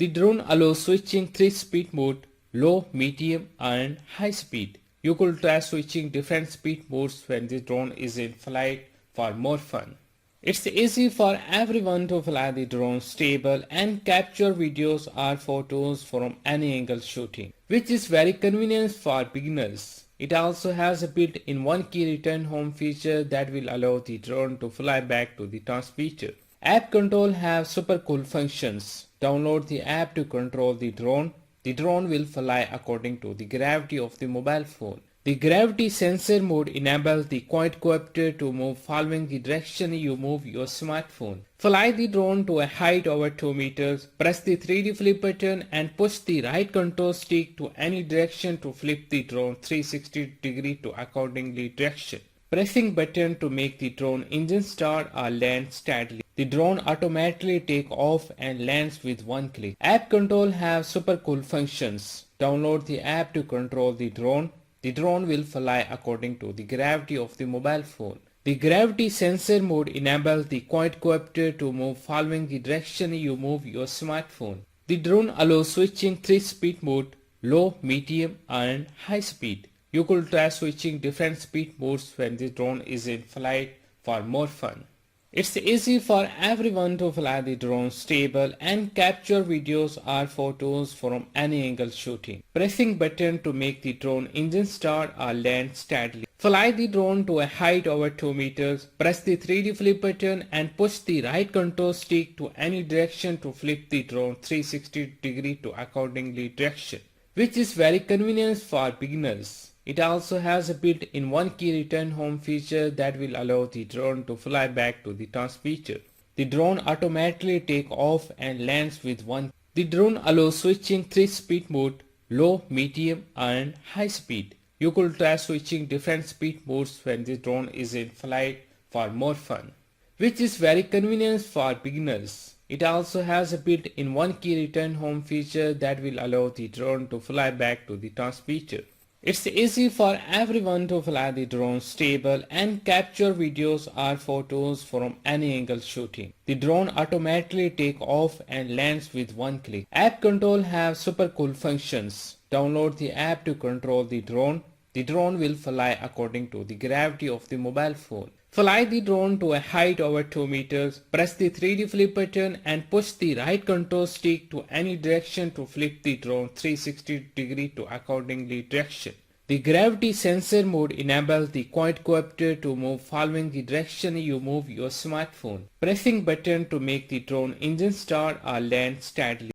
The drone allows switching 3-speed mode, low, medium and high speed. You could try switching different speed modes when the drone is in flight for more fun. It's easy for everyone to fly the drone stable and capture videos or photos from any angle shooting, which is very convenient for beginners. It also has a built-in one-key return home feature that will allow the drone to fly back to the transmitter. App control have super cool functions. Download the app to control the drone. The drone will fly according to the gravity of the mobile phone. The gravity sensor mode enables the quadcopter to move following the direction you move your smartphone. Fly the drone to a height over 2 meters, press the 3D flip button and push the right control stick to any direction to flip the drone 360 degree to accordingly direction. Pressing button to make the drone engine start or land steadily. The drone automatically take off and lands with one click. App control have super cool functions. Download the app to control the drone. The drone will fly according to the gravity of the mobile phone. The gravity sensor mode enables the quadcopter to move following the direction you move your smartphone. The drone allows switching 3-speed mode, low, medium and high speed. You could try switching different speed modes when the drone is in flight for more fun. It's easy for everyone to fly the drone stable and capture videos or photos from any angle shooting. Pressing button to make the drone engine start or land steadily. Fly the drone to a height over 2 meters, press the 3D flip button and push the right control stick to any direction to flip the drone 360 degree to accordingly direction, which is very convenient for beginners. It also has a built-in one-key return home feature that will allow the drone to fly back to the transmitter. The drone automatically take off and lands with one. The drone allows switching 3-speed mode, low, medium and high speed. You could try switching different speed modes when the drone is in flight for more fun, which is very convenient for beginners. It also has a built-in one-key return home feature that will allow the drone to fly back to the transmitter. It's easy for everyone to fly the drone stable and capture videos or photos from any angle shooting. The drone automatically take off and lands with one click. App control have super cool functions. Download the app to control the drone. The drone will fly according to the gravity of the mobile phone. Fly the drone to a height over 2 meters, press the 3D flip button and push the right control stick to any direction to flip the drone 360 degree to accordingly direction. The gravity sensor mode enables the quadcopter to move following the direction you move your smartphone. Pressing button to make the drone engine start or land steadily.